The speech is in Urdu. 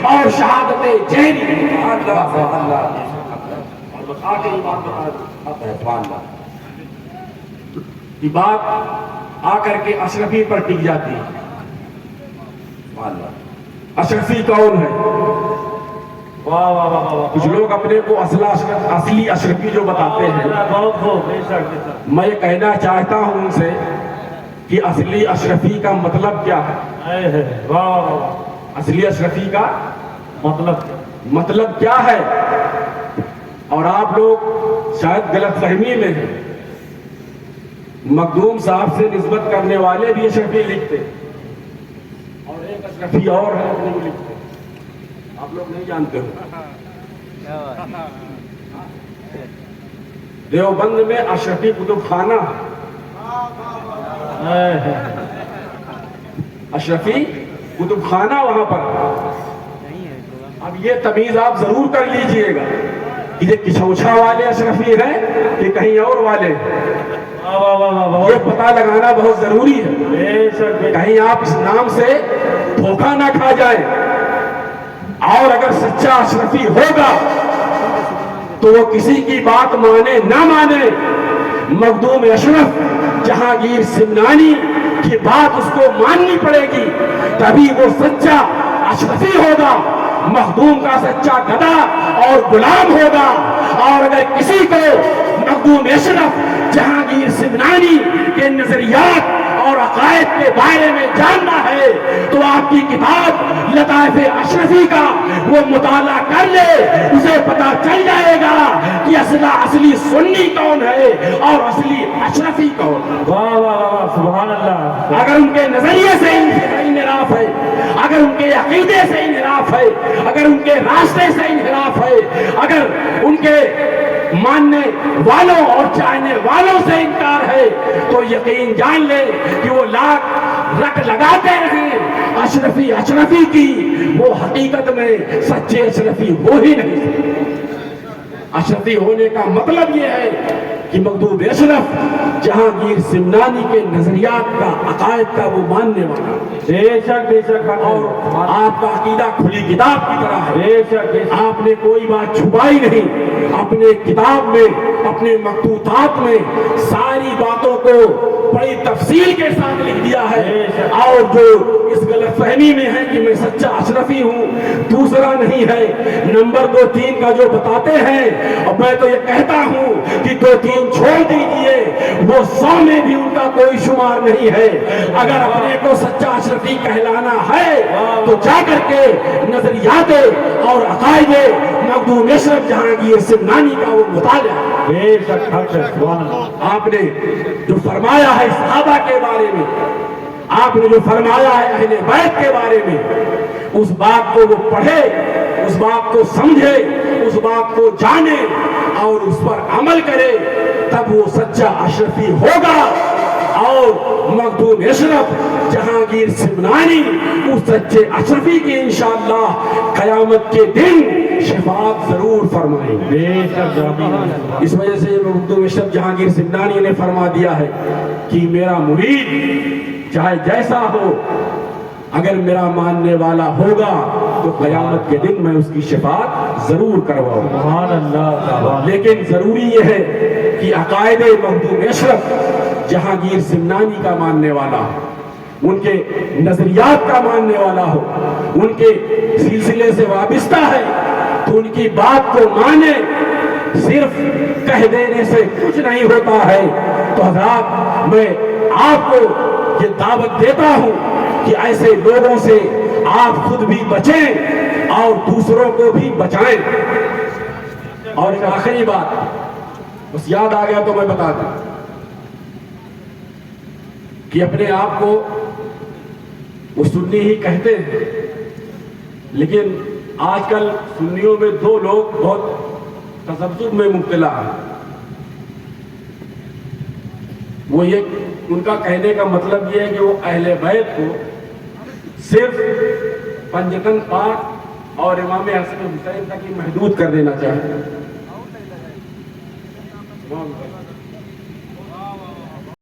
اور شہادت جیری کی بات آ کر کے اشرفی پر ٹک جاتی ہے. اشرفی کون ہے؟ کچھ لوگ اپنے کو اصلی اشرفی جو بتاتے ہیں، میں یہ کہنا چاہتا ہوں ان سے کہ اصلی اشرفی کا مطلب کیا ہے؟ اصلی اشرفی کا مطلب کیا ہے؟ اور آپ لوگ شاید غلط فہمی میں ہیں. مخدوم صاحب سے نسبت کرنے والے بھی اشرفی لکھتے اور ایک اشرفی اور ہے نہیں لکھتے. آپ لوگ نہیں جانتے ہو. دیوبند میں اشرفی کتب خانہ، اشرفی کتب خانہ وہاں پر. اب یہ تمیز آپ ضرور کر لیجئے گا کہ یہ کچھوچھا والے اشرفی ہیں کہ کہیں اور والے. یہ پتہ لگانا بہت ضروری ہے، کہیں آپ اس نام سے دھوکہ نہ کھا جائیں. اور اگر سچا اشرفی ہوگا تو وہ کسی کی بات مانے نہ مانے، مخدوم اشرف جہانگیر سمنانی کی بات اس کو ماننی پڑے گی، تبھی وہ سچا اشرفی ہوگا، مخدوم کا سچا گدا اور غلام ہوگا. اور اگر کسی کو مخدوم اشرف جہانگیر سمنانی کے نظریات اور عقائد کے بارے میں جاننا ہے تو آپ کی کتاب لطائف اشرفی کا وہ مطالعہ کر لے، اسے پتا چل جائے گا کہ اصلی سنی کون ہے اور اصلی اشرفی کون ہے. سبحان اللہ. اگر ان کے نظریے سے انحراف ہے، اگر ان کے عقیدے سے انحراف ہے، اگر ان کے راستے سے انحراف ہے، اگر ان کے ماننے والوں اور چاہنے والوں سے انکار ہے تو یقین جان لے کہ وہ لاکھ رٹ لگاتے رہیں اشرفی کی، وہ حقیقت میں سچے اشرفی ہو ہی نہیں سکتے. اشرفی ہونے کا مطلب یہ ہے کہ مخدوم اشرف جہانگیر سمنانی کے نظریات کا، عقائد کا وہ ماننے والا. بے شک اور آپ کا عقیدہ کھلی کتاب کی طرح ہے. بے شک آپ نے کوئی بات چھپائی نہیں، اپنے کتاب میں، اپنے مکتوبات میں ساری باتوں کو بڑی تفصیل کے ساتھ لکھ دیا ہے. اور جو اس غلط فہمی میں ہے کہ میں سچا اشرفی ہوں، دوسرا نہیں ہے، نمبر 2 3 کا جو بتاتے ہیں، اور میں تو یہ کہتا ہوں کہ 2 3 چھوڑ دیجئے، وہ 100 میں بھی ان کا کوئی شمار نہیں ہے. اگر اپنے کو سچا اشرفی کہلانا ہے تو جا کر کے نظریات اور عقائد مخدوم اشرف جہانگیر سمنانی کا وہ مطالعہ. بے شک سبحان اللہ. آپ نے جو فرمایا ہے صحابہ کے بارے میں، آپ نے جو فرمایا ہے اہل بیت کے بارے میں، اس بات کو وہ پڑھے، اس بات کو سمجھے، اس بات کو جانے اور اس پر عمل کرے، تب وہ سچا اشرفی ہوگا. اور مخدوم اشرف جہانگیر سمنانی اس سچے اشرفی کی انشاءاللہ قیامت کے دن شفاعت ضرور فرمائیں گے. بے شک. اس وجہ سے مخدوم اشرف جہانگیر سمنانی نے فرما دیا ہے کہ میرا مرید چاہے جیسا ہو، اگر میرا ماننے والا ہوگا تو قیامت کے دن میں اس کی شفاعت ضرور کرواؤں. سبحان اللہ. لیکن ضروری یہ ہے کہ عقائد مخدوم اشرف جہانگیر سمنانی کا ماننے والا ہو، ان کے نظریات کا ماننے والا ہو، ان کے سلسلے سے وابستہ ہے تو ان کی بات کو مانے. صرف کہہ دینے سے کچھ نہیں ہوتا ہے. تو حضرات میں آپ کو یہ دعوت دیتا ہوں کہ ایسے لوگوں سے آپ خود بھی بچیں اور دوسروں کو بھی بچائیں. اور ایک آخری بات بس یاد آ گیا تو میں بتا دوں کہ اپنے آپ کو وہ سنی ہی کہتے ہیں، لیکن آج کل سنیوں میں 2 لوگ بہت تذبذب میں مبتلا ہیں. وہ یہ ان کا کہنے کا مطلب یہ ہے کہ وہ اہل بیت کو صرف پنجتن پاک اور امام حسن حسین تک ہی محدود کر دینا چاہتے ہیں.